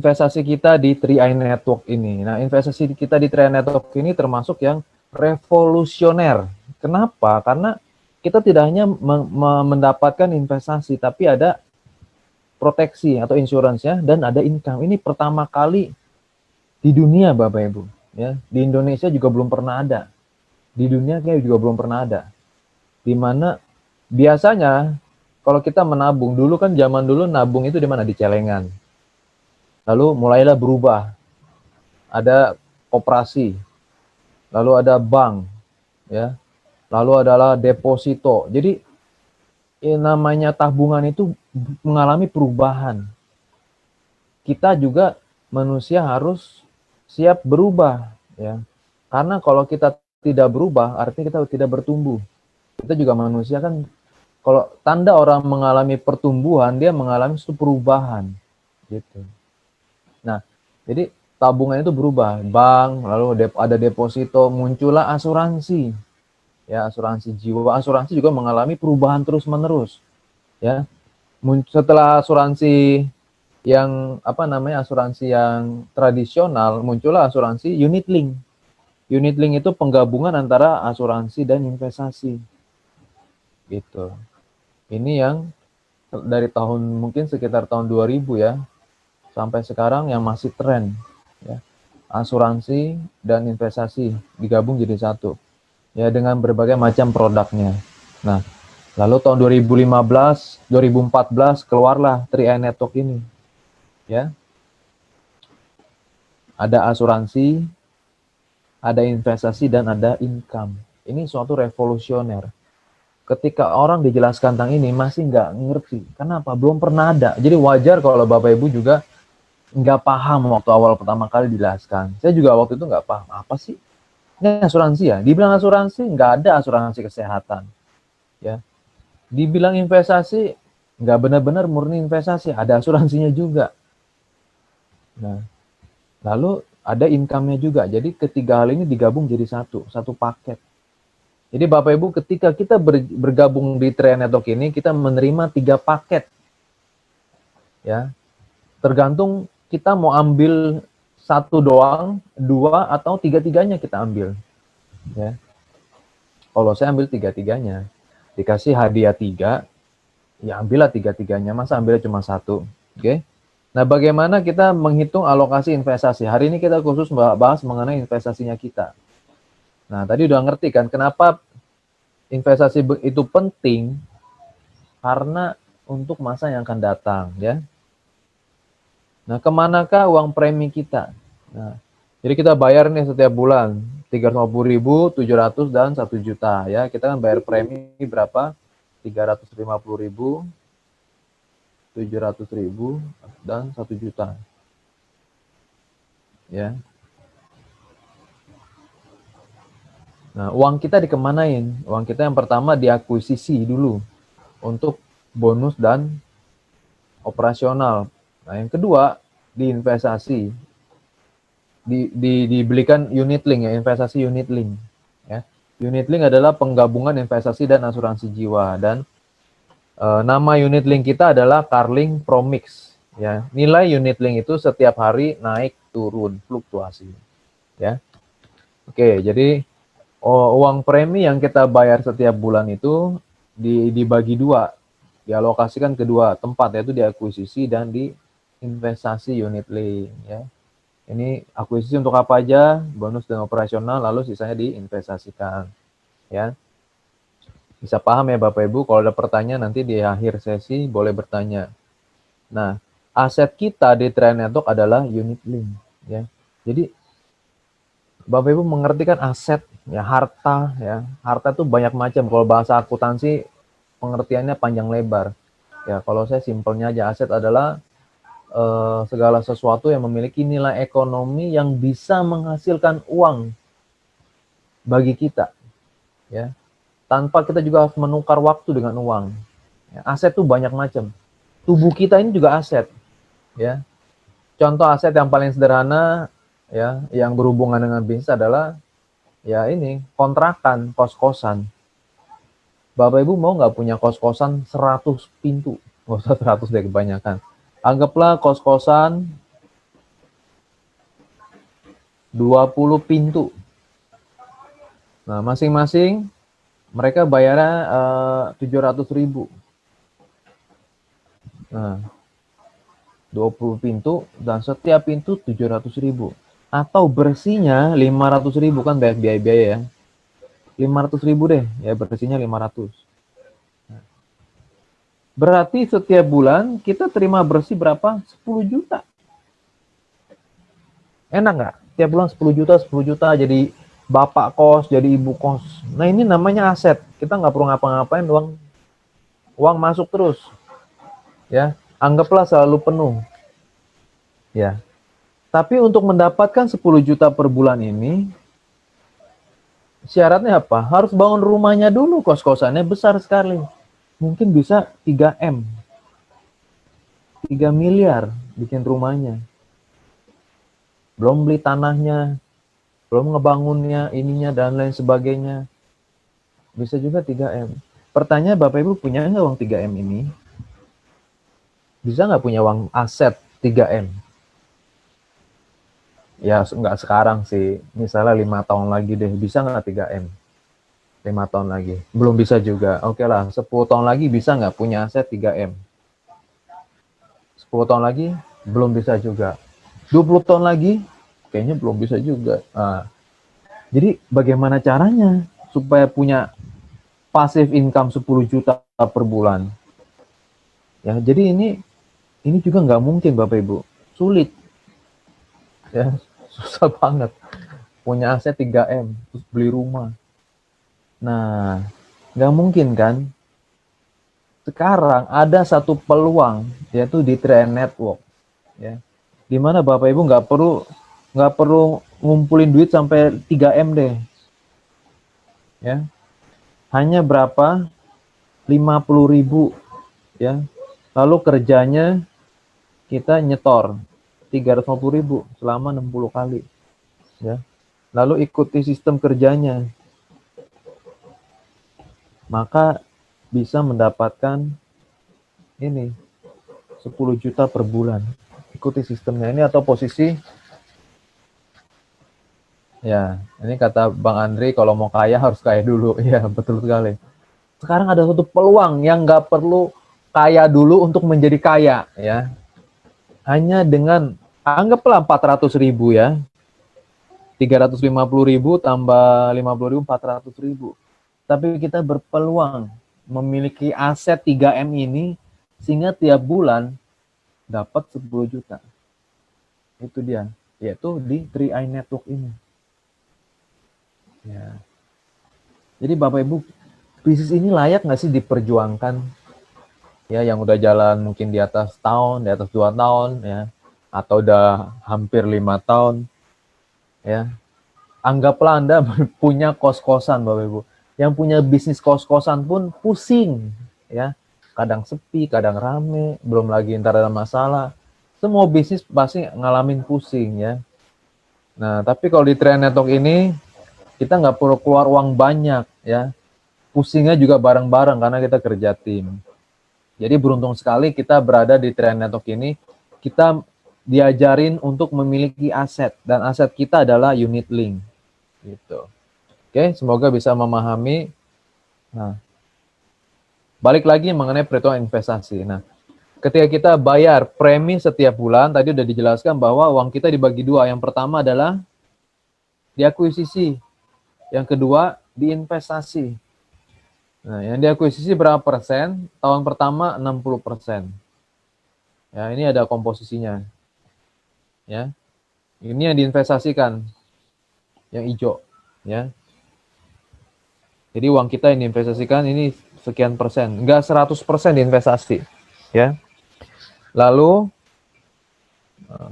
investasi kita di 3i Network ini. Nah, investasi kita di 3i Network ini termasuk yang revolusioner. Kenapa? Karena kita tidak hanya mendapatkan investasi, tapi ada proteksi atau insurance-nya dan ada income. Ini pertama kali di dunia, Bapak Ibu. Ya, di Indonesia juga belum pernah ada. Di dunia kayak juga belum pernah ada. Di mana biasanya kalau kita menabung, dulu kan zaman dulu nabung itu di mana? Di celengan. Lalu mulailah berubah. Ada koperasi, lalu ada bank, ya. Lalu adalah deposito. Jadi namanya tabungan itu mengalami perubahan. Kita juga manusia harus siap berubah, ya. Karena kalau kita tidak berubah, artinya kita tidak bertumbuh. Kita juga manusia kan, kalau tanda orang mengalami pertumbuhan, dia mengalami suatu perubahan, gitu. Nah, jadi tabungan itu berubah, bank, lalu ada deposito, muncullah asuransi, ya, asuransi jiwa. Asuransi juga mengalami perubahan terus-menerus, ya. Setelah asuransi yang asuransi yang tradisional, muncullah asuransi unit link. Unit link itu penggabungan antara asuransi dan investasi, gitu. Ini yang dari mungkin sekitar tahun 2000 ya, sampai sekarang yang masih tren, ya. Asuransi dan investasi digabung jadi satu, ya, dengan berbagai macam produknya. Nah, lalu tahun 2015, 2014 keluarlah 3i Network ini, ya. Ada asuransi, ada investasi, dan ada income. Ini suatu revolusioner. Ketika orang dijelaskan tentang ini masih nggak ngerti. Kenapa? Belum pernah ada. Jadi wajar kalau Bapak Ibu juga nggak paham waktu awal pertama kali dijelaskan. Saya juga waktu itu nggak paham. Apa sih? Ini asuransi ya? Dibilang asuransi, nggak ada asuransi kesehatan. Ya. Dibilang investasi, nggak benar-benar murni investasi. Ada asuransinya juga. Nah, lalu ada income-nya juga. Jadi ketiga hal ini digabung jadi satu paket. Jadi Bapak Ibu, ketika kita bergabung di 3i Network ini, kita menerima 3 paket. Ya. Tergantung kita mau ambil satu doang, 2, atau tiga-tiganya kita ambil. Ya. Kalau saya ambil tiga-tiganya, dikasih hadiah 3, ya ambillah tiga-tiganya, masa ambilnya cuma satu. Oke? Nah, bagaimana kita menghitung alokasi investasi? Hari ini kita khusus bahas mengenai investasinya kita. Nah, tadi udah ngerti kan kenapa investasi itu penting? Karena untuk masa yang akan datang, ya. Nah, kemanakah uang premi kita? Nah, jadi kita bayar nih setiap bulan 350.000, 700, dan 1 juta, ya. Kita kan bayar premi berapa? 350.000, 700.000, dan 1 juta. Ya. Nah, uang kita dikemanain? Uang kita yang pertama diakuisisi dulu untuk bonus dan operasional. Nah, yang kedua diinvestasi. Dibelikan unit link, ya, investasi unit link, ya. Unit link adalah penggabungan investasi dan asuransi jiwa, dan nama unit link kita adalah Carling Promix, ya. Nilai unit link itu setiap hari naik turun, fluktuasi, ya. Oke, jadi uang premi yang kita bayar setiap bulan itu dibagi dua, dialokasikan ke dua tempat, yaitu diakuisisi dan di investasi unit link, ya. Ini akuisisi untuk apa aja, bonus dan operasional, lalu sisanya diinvestasikan, ya. Bisa paham ya Bapak Ibu? Kalau ada pertanyaan nanti di akhir sesi boleh bertanya. Nah, aset kita di 3i Network adalah unit link, ya. Jadi Bapak Ibu mengerti kan aset, ya, harta, ya. Harta itu banyak macam. Kalau bahasa akuntansi pengertiannya panjang lebar. Ya, kalau saya simpelnya aja, aset adalah segala sesuatu yang memiliki nilai ekonomi yang bisa menghasilkan uang bagi kita, ya, tanpa kita juga harus menukar waktu dengan uang, ya. Aset itu banyak macam. Tubuh kita ini juga aset, ya. Contoh aset yang paling sederhana, ya, yang berhubungan dengan bisnis adalah, ya, ini kontrakan, kos-kosan. Bapak Ibu mau nggak punya kos-kosan 100 pintu? Nggak usah 100 deh, kebanyakan. Anggaplah kos-kosan 20 pintu. Nah, masing-masing mereka bayarnya 700.000. Nah, 20 pintu dan setiap pintu 700.000. Atau bersihnya 500.000, kan biaya-biaya ya. 500.000 deh, ya bersihnya 500. Berarti setiap bulan kita terima bersih berapa? 10 juta. Enak nggak? Tiap bulan 10 juta, 10 juta jadi bapak kos, jadi ibu kos. Nah, ini namanya aset. Kita nggak perlu ngapa-ngapain, uang masuk terus. Ya, anggaplah selalu penuh. Ya. Tapi untuk mendapatkan 10 juta per bulan ini, syaratnya apa? Harus bangun rumahnya dulu, kos-kosannya besar sekali. Mungkin bisa 3M. 3 miliar bikin rumahnya. Belum beli tanahnya, belum ngebangunnya, ininya, dan lain sebagainya. Bisa juga 3M. Pertanyaan, Bapak Ibu punya nggak uang 3M ini? Bisa nggak punya uang aset 3M? Ya, nggak sekarang sih. Misalnya 5 tahun lagi deh. Bisa nggak 3M? 5 tahun lagi. Belum bisa juga. Oke lah, 10 tahun lagi bisa nggak punya aset 3M? 10 tahun lagi? Belum bisa juga. 20 tahun lagi? Kayaknya belum bisa juga. Nah, jadi bagaimana caranya supaya punya passive income 10 juta per bulan? Ya, jadi ini juga nggak mungkin, Bapak Ibu. Sulit. Ya, susah banget. Punya aset 3M, terus beli rumah. Nah, nggak mungkin kan? Sekarang ada satu peluang, yaitu di Trend Network. Ya, di mana Bapak Ibu nggak perlu ngumpulin duit sampai 3M deh. Ya, hanya berapa? 50.000. Ya, lalu kerjanya kita nyetor 350.000 selama 60 kali. Ya, lalu ikuti sistem kerjanya, maka bisa mendapatkan ini 10 juta per bulan. Ikuti sistemnya ini, atau posisi, ya ini kata Bang Andri, kalau mau kaya harus kaya dulu. Ya, betul sekali. Sekarang ada satu peluang yang nggak perlu kaya dulu untuk menjadi kaya, ya. Hanya dengan, anggaplah 400.000 ya. 350.000 tambah 50.000, 400.000. Tapi kita berpeluang memiliki aset 3M ini, sehingga tiap bulan dapat 10 juta. Itu dia, yaitu di 3i Network ini. Ya. Jadi Bapak Ibu, bisnis ini layak nggak sih diperjuangkan? Ya, yang udah jalan mungkin di atas tahun, di atas 2 tahun, ya, atau udah hampir 5 tahun, ya. Anggaplah Anda punya kos-kosan, Bapak Ibu. Yang punya bisnis kos-kosan pun pusing, ya. Kadang sepi, kadang rame, belum lagi ntar ada masalah. Semua bisnis pasti ngalamin pusing, ya. Nah, tapi kalau di Trend Network ini, kita nggak perlu keluar uang banyak, ya. Pusingnya juga bareng-bareng karena kita kerja tim. Jadi beruntung sekali kita berada di Trend Network ini. Kita diajarin untuk memiliki aset, dan aset kita adalah unit link. Gitu. Oke, semoga bisa memahami. Nah, balik lagi mengenai perhitungan investasi. Nah, ketika kita bayar premi setiap bulan, tadi udah dijelaskan bahwa uang kita dibagi dua. Yang pertama adalah diakuisisi, yang kedua diinvestasi. Nah, yang diakuisisi berapa persen? Tahun pertama 60%. Ya, ini ada komposisinya. Ya. Ini yang diinvestasikan, yang hijau, ya. Jadi uang kita yang diinvestasikan ini sekian persen, enggak 100% diinvestasi, ya. Lalu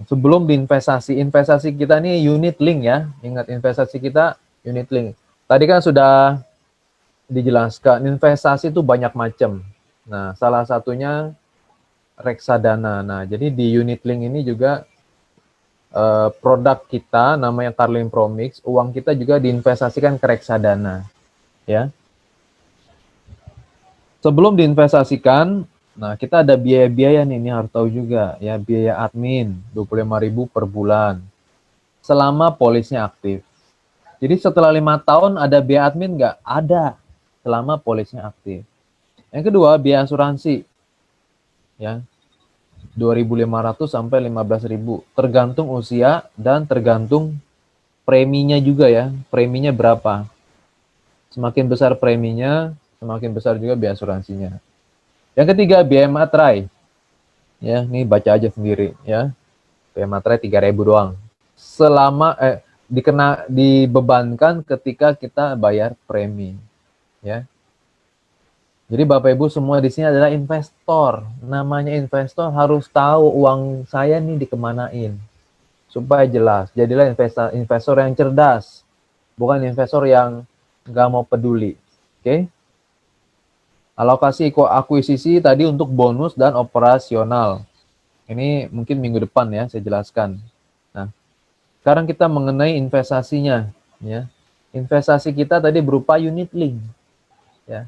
sebelum investasi kita ini unit link, ya. Ingat, investasi kita unit link. Tadi kan sudah dijelaskan, investasi itu banyak macam. Nah, salah satunya reksadana. Nah, jadi di unit link ini juga produk kita namanya Carlin Promix, uang kita juga diinvestasikan ke reksadana, ya. Sebelum diinvestasikan, nah kita ada biaya-biaya nih, ini harus tahu juga, ya. Biaya admin 25.000 per bulan. selama polisnya aktif. Jadi setelah 5 tahun ada biaya admin nggak? Ada, selama polisnya aktif. Yang kedua, biaya asuransi. Ya, 2.500 sampai 15.000, tergantung usia dan tergantung preminya juga ya. Preminya berapa? Semakin besar preminya, semakin besar juga biaya asuransinya. Yang ketiga, biaya materai. Ya, ini baca aja sendiri ya. Biaya materai 3.000 doang. Selama dibebankan ketika kita bayar premi ya. Jadi Bapak Ibu semua di sini adalah investor. Namanya investor harus tahu uang saya nih dikemanain. Supaya jelas. Jadilah investor yang cerdas. Bukan investor yang nggak mau peduli. Oke? Alokasi akuisisi tadi untuk bonus dan operasional. Ini mungkin minggu depan ya saya jelaskan. Nah, sekarang kita mengenai investasinya. Ya. Investasi kita tadi berupa unit link. Ya.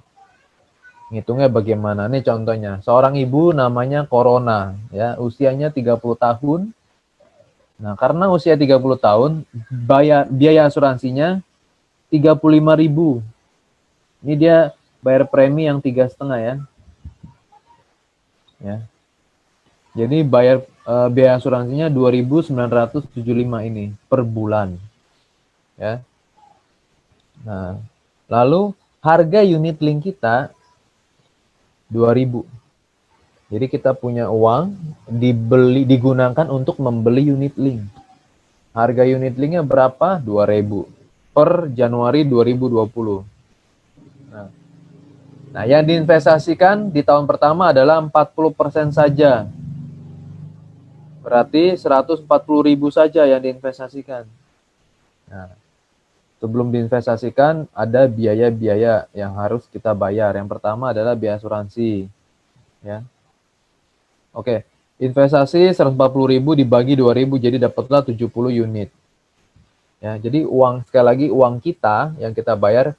Ngitungnya bagaimana? Nih contohnya, seorang ibu namanya Corona, ya, usianya 30 tahun. Nah, karena usia 30 tahun, biaya asuransinya 35.000. Ini dia bayar premi yang 3,5 ya. Ya. Jadi biaya asuransinya 2.975 ini per bulan. Ya. Nah, lalu harga unit link kita 2.000. Jadi kita punya uang digunakan untuk membeli unit link. Harga unit linknya berapa? 2.000 per Januari 2020. Nah, yang diinvestasikan di tahun pertama adalah 40% saja. Berarti 140.000 saja yang diinvestasikan. Nah, sebelum diinvestasikan ada biaya-biaya yang harus kita bayar. Yang pertama adalah biaya asuransi. Ya. Oke, investasi 140.000 dibagi 2.000 jadi dapatlah 70 unit. Ya, jadi sekali lagi uang kita yang kita bayar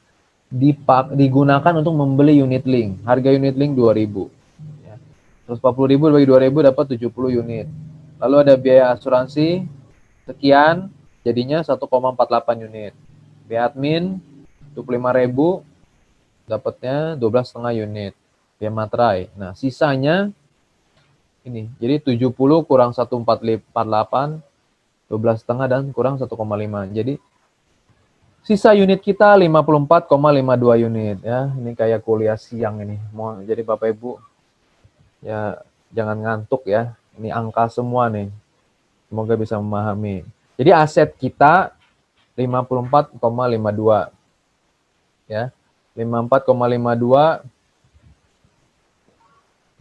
digunakan untuk membeli unit link. Harga unit link 2.000. Ya. 140.000 dibagi 2.000 dapat 70 unit. Lalu ada biaya asuransi sekian, jadinya 1,48 unit. Biaya admin 25.000 dapatnya 12,5 unit. Biaya materai. Nah, sisanya ini. Jadi 70 kurang 1,48, 12,5 dan kurang 1,5. Jadi sisa unit kita 54,52 unit ya. Ini kayak kuliah siang ini. Jadi Bapak Ibu ya jangan ngantuk ya. Ini angka semua nih. Semoga bisa memahami. Jadi aset kita 54,52 ya. 54,52.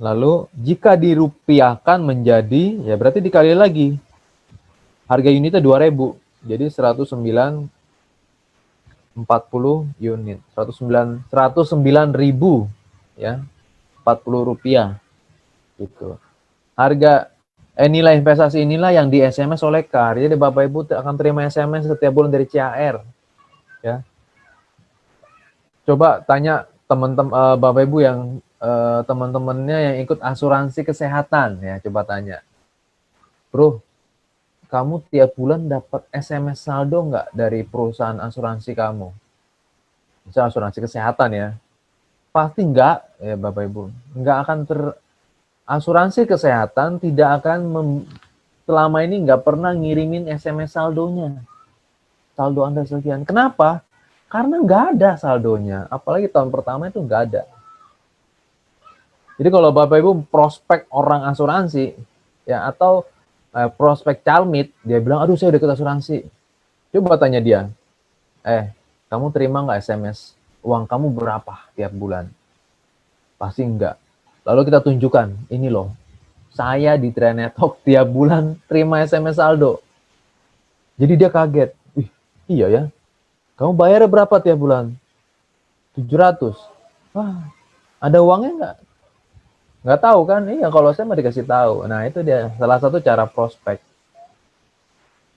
Lalu jika dirupiahkan menjadi, ya berarti dikali lagi. Harga unitnya 2.000. Jadi 109.40 unit. 109.000 ya. 40 rupiah. Gitu. Harga nilai investasi inilah yang di SMS oleh KAR. Jadi Bapak Ibu akan terima SMS setiap bulan dari CAR. Ya. Coba tanya teman-teman Bapak Ibu yang teman-temannya yang ikut asuransi kesehatan ya, coba tanya. Bro, kamu tiap bulan dapat SMS saldo nggak dari perusahaan asuransi kamu? Misal asuransi kesehatan ya. Pasti nggak ya Bapak Ibu. Nggak akan asuransi kesehatan tidak akan selama ini nggak pernah ngirimin SMS saldonya. Saldo Anda sekian. Kenapa? Karena nggak ada saldonya. Apalagi tahun pertama itu nggak ada. Jadi kalau Bapak Ibu prospek orang asuransi ya atau prospek calmit, dia bilang, aduh saya udah ikut asuransi. Coba tanya dia, kamu terima nggak SMS? Uang kamu berapa tiap bulan? Pasti enggak. Lalu kita tunjukkan, ini loh, saya di Trenetok tiap bulan terima SMS saldo. Jadi dia kaget, iya ya, kamu bayar berapa tiap bulan? 700. Wah, ada uangnya nggak? Nggak tahu kan? Iya, kalau saya mah dikasih tahu. Nah, itu dia salah satu cara prospek.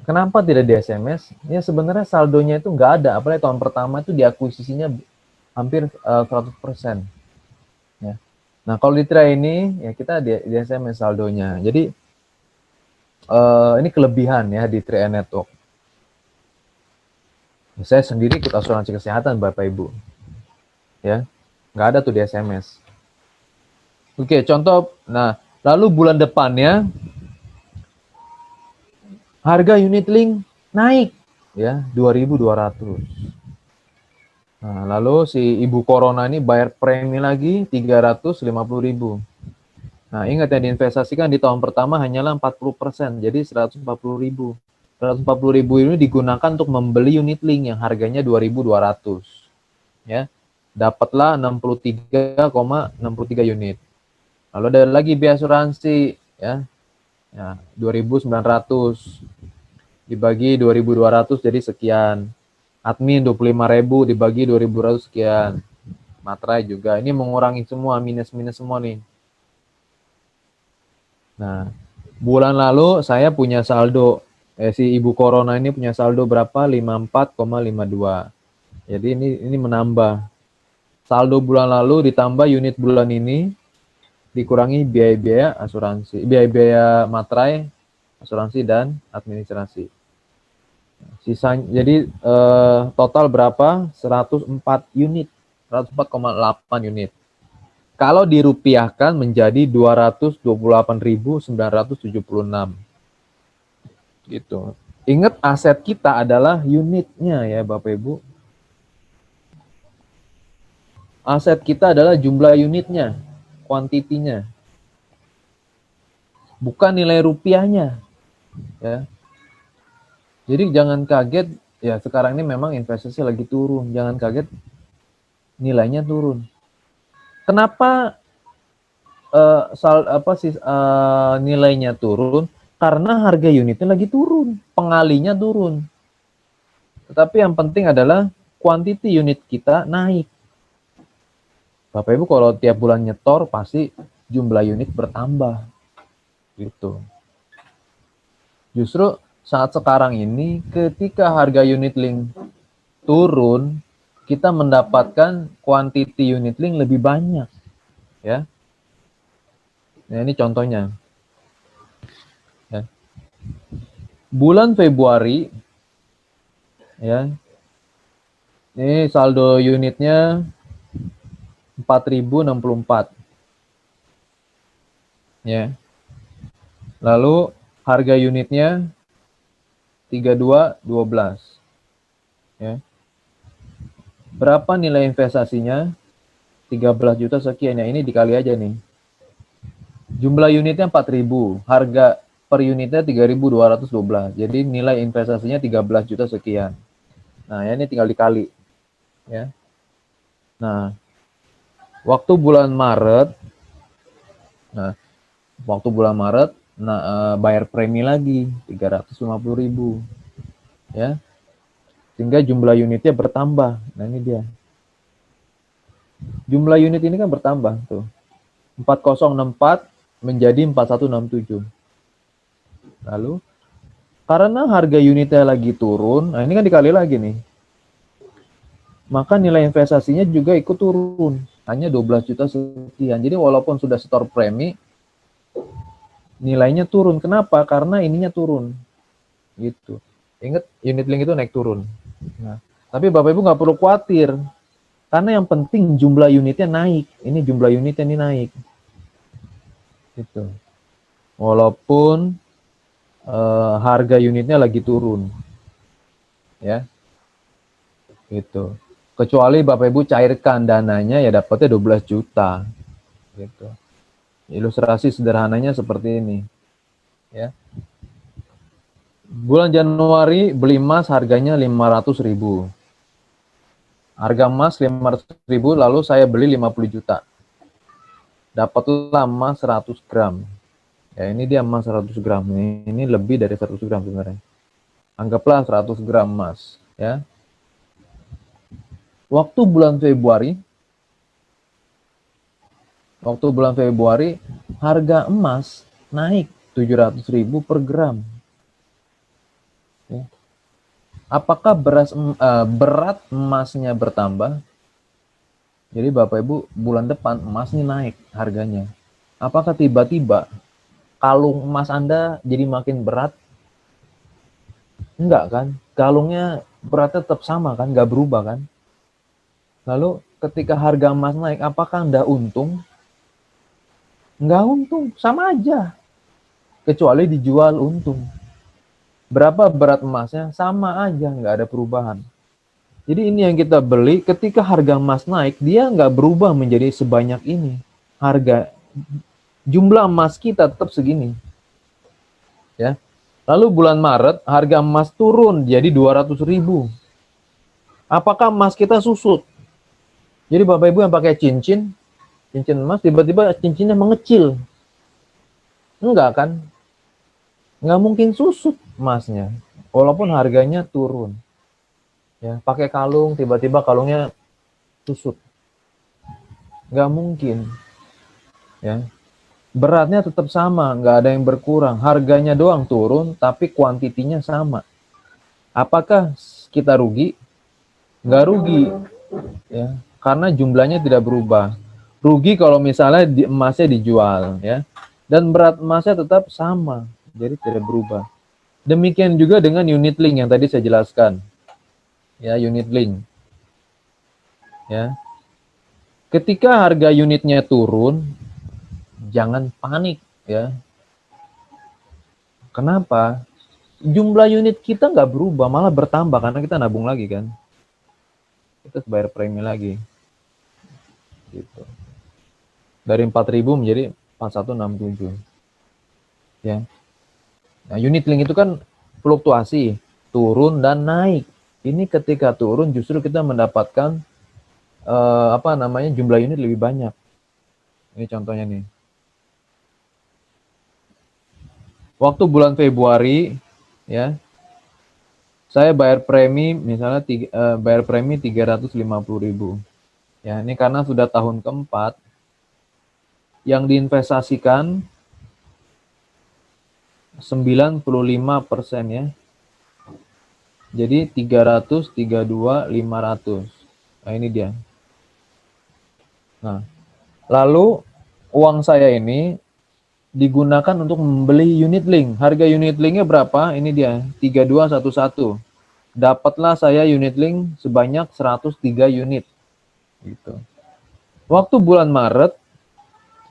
Kenapa tidak di SMS? Ya sebenarnya saldonya itu nggak ada. Apalagi tahun pertama itu diakuisisinya hampir 100%. Ya. Nah, kalau di Tra ini, ya kita di SMS saldonya. Jadi, ini kelebihan ya di Tra Network. Saya sendiri ikut asuransi kesehatan, Bapak Ibu. Ya, nggak ada tuh di SMS. Oke, contoh. Nah, lalu bulan depannya harga unit link naik, ya, 2.200. Nah, lalu si ibu corona ini bayar premi lagi 350.000. Nah, ingat ya, diinvestasikan di tahun pertama hanyalah 40%, jadi 140.000. 140.000 ini digunakan untuk membeli unit link yang harganya 2.200. Ya. Dapatlah 63,63 unit. Lalu ada lagi biaya asuransi, ya. Ya, 2.900 dibagi 2.200 jadi sekian. Admin 25.000 dibagi 2.200 sekian. Materai juga. Ini mengurangi semua minus-minus semua nih. Nah, bulan lalu saya punya saldo. Si ibu corona ini punya saldo berapa? 54,52. Jadi ini menambah. Saldo bulan lalu ditambah unit bulan ini dikurangi biaya-biaya asuransi, biaya-biaya materai, asuransi dan administrasi. Sisanya jadi total berapa? 104 unit. 104,8 unit. Kalau dirupiahkan menjadi 228.976. Gitu. Ingat, aset kita adalah unitnya ya Bapak Ibu. Aset kita adalah jumlah unitnya, kuantitinya. Bukan nilai rupiahnya. Ya. Jadi jangan kaget, ya sekarang ini memang investasi lagi turun. Jangan kaget nilainya turun. Kenapa nilainya turun? Karena harga unitnya lagi turun, pengalinya turun. Tetapi yang penting adalah kuantiti unit kita naik. Bapak Ibu kalau tiap bulan nyetor pasti jumlah unit bertambah. Gitu. Justru saat sekarang ini ketika harga unit link turun, kita mendapatkan kuantiti unit link lebih banyak. Ya. Nah, ini contohnya. Ya. Bulan Februari, ya, ini saldo unitnya 4.064. Ya. Lalu harga unitnya 3212. Ya. Berapa nilai investasinya? 13 juta sekian. Ya, ini dikali aja nih. Jumlah unitnya 4.000, harga per unitnya 3.212. Jadi nilai investasinya 13 juta sekian. Nah, ya ini tinggal dikali. Ya. Nah, waktu bulan Maret, bayar premi lagi 350.000. Ya. Sehingga jumlah unitnya bertambah. Nah, ini dia. Jumlah unit ini kan bertambah tuh. 4064 menjadi 4167. Lalu karena harga unitnya lagi turun, nah ini kan dikali lagi nih. Maka nilai investasinya juga ikut turun. Hanya 12 juta sekian. Jadi walaupun sudah setor premi, nilainya turun. Kenapa? Karena ininya turun. Gitu. Ingat, unit link itu naik turun. Nah, tapi Bapak Ibu nggak perlu khawatir. Karena yang penting jumlah unitnya naik. Ini jumlah unitnya ini naik. Gitu. Walaupun harga unitnya lagi turun. Ya. Gitu. Kecuali Bapak Ibu cairkan dananya ya dapatnya 12 juta. Gitu. Ilustrasi sederhananya seperti ini. Ya. Bulan Januari beli emas harganya 500.000. Harga emas 500.000, lalu saya beli 50 juta. Dapatlah emas 100 gram. Ya, ini dia emas 100 gram. Ini lebih dari 100 gram sebenarnya. Anggaplah 100 gram emas. Ya. Waktu bulan Februari, harga emas naik 700.000 per gram. Ya. Apakah berat emasnya bertambah? Jadi Bapak Ibu, bulan depan emas ini naik harganya. Apakah tiba-tiba kalung emas Anda jadi makin berat? Enggak kan? Kalungnya beratnya tetap sama kan? Nggak berubah kan? Lalu ketika harga emas naik, apakah Anda untung? Nggak untung, sama aja. Kecuali dijual untung. Berapa berat emasnya? Sama aja, nggak ada perubahan. Jadi ini yang kita beli, ketika harga emas naik, dia nggak berubah menjadi sebanyak ini. Harga, jumlah emas kita tetap segini. Ya. Lalu bulan Maret, harga emas turun jadi 200.000. Apakah emas kita susut? Jadi Bapak Ibu yang pakai cincin emas, tiba-tiba cincinnya mengecil. Enggak kan? Nggak mungkin susut emasnya. Walaupun harganya turun. Ya, pakai kalung, tiba-tiba kalungnya susut. Nggak mungkin. Ya, beratnya tetap sama, nggak ada yang berkurang. Harganya doang turun, tapi kuantitinya sama. Apakah kita rugi? Nggak rugi, ya, karena jumlahnya tidak berubah. Rugi kalau misalnya emasnya dijual, ya, dan berat emasnya tetap sama, jadi tidak berubah. Demikian juga dengan unit link yang tadi saya jelaskan, ya, unit link, ya. Ketika harga unitnya turun, jangan panik, ya. Kenapa? Jumlah unit kita nggak berubah, malah bertambah karena kita nabung lagi kan. Kita bayar premi lagi. Gitu. Dari 4.000 menjadi 4.167. Ya. Nah, unit link itu kan fluktuasi, turun dan naik. Ini ketika turun justru kita mendapatkan jumlah unit lebih banyak. Ini contohnya nih. Waktu bulan Februari, ya, saya bayar premi misalnya bayar premi 350.000. Ya, ini karena sudah tahun keempat yang diinvestasikan 95% ya. Jadi 332.500. Nah, ini dia. Nah, lalu uang saya ini digunakan untuk membeli unit link. Harga unit linknya berapa? Ini dia, 3211. Dapatlah saya unit link sebanyak 103 unit. Gitu. Waktu bulan Maret,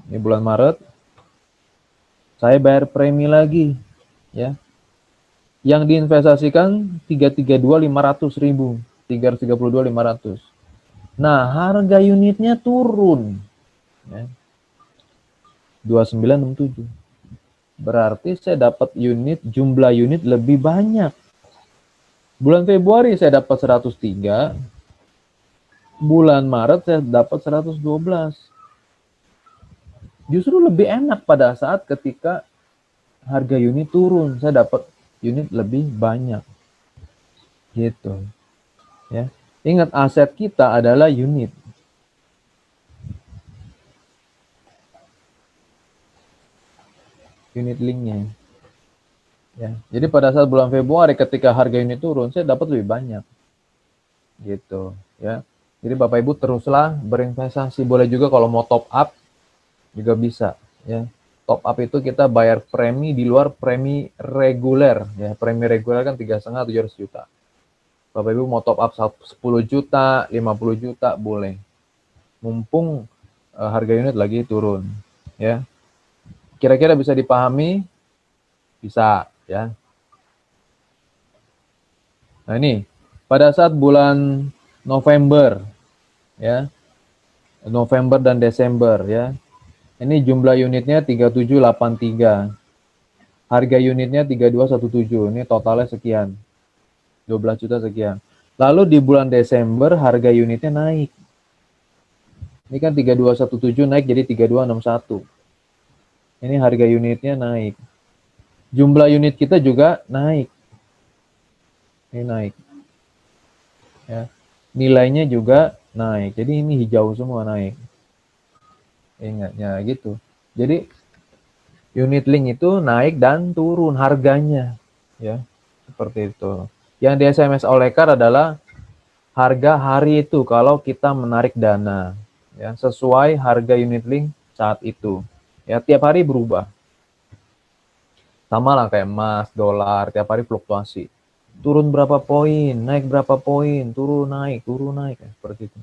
ini bulan Maret, saya bayar premi lagi, ya. Yang diinvestasikan 332.500.000, 332.500. Nah, harga unitnya turun, ya. 2967. Berarti saya dapat jumlah unit lebih banyak. Bulan Februari saya dapat 103, bulan Maret saya dapat 112. Justru lebih enak pada saat ketika harga unit turun, saya dapat unit lebih banyak. Gitu. Ya. Ingat, aset kita adalah unit. Unit linknya. Ya. Jadi pada saat bulan Februari ketika harga unit turun, saya dapat lebih banyak. Gitu, ya. Jadi Bapak Ibu teruslah berinvestasi. Boleh juga kalau mau top up juga bisa, ya. Top up itu kita bayar premi di luar premi reguler, ya. Premi reguler kan 3,5 700 juta. Bapak Ibu mau top up 10 juta, 50 juta boleh. Mumpung harga unit lagi turun, ya. Kira-kira bisa dipahami? Bisa, ya. Nah, ini pada saat bulan November, ya. November dan Desember, ya. Ini jumlah unitnya 3783. Harga unitnya 3217. Ini totalnya sekian. 12 juta sekian. Lalu di bulan Desember harga unitnya naik. Ini kan 3217 naik jadi 3261. Ini harga unitnya naik. Jumlah unit kita juga naik. Ini naik. Ya. Nilainya juga naik. Jadi ini hijau semua naik. Ingatnya gitu. Jadi unit link itu naik dan turun harganya. Ya. Seperti itu. Yang di SMS oleh Kar adalah harga hari itu kalau kita menarik dana, ya, sesuai harga unit link saat itu. Ya, tiap hari berubah. Sama lah kayak emas, dolar, tiap hari fluktuasi. turun berapa poin, naik berapa poin, turun naik, seperti itu.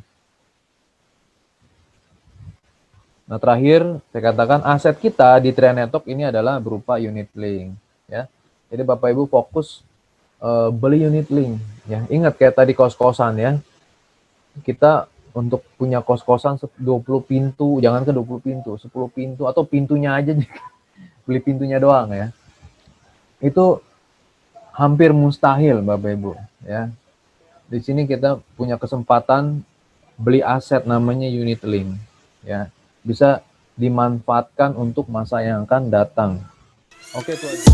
Nah, terakhir saya katakan aset kita di Trend Network ini adalah berupa unit link, ya. Jadi Bapak Ibu fokus beli unit link, ya. Ingat kayak tadi kos-kosan, ya. Kita untuk punya kos-kosan 20 pintu, jangan ke 20 pintu, 10 pintu atau pintunya aja beli pintunya doang, ya. Itu hampir mustahil Bapak Ibu, ya. Di sini kita punya kesempatan beli aset namanya unit link, ya. Bisa dimanfaatkan untuk masa yang akan datang. Oke, itu aja.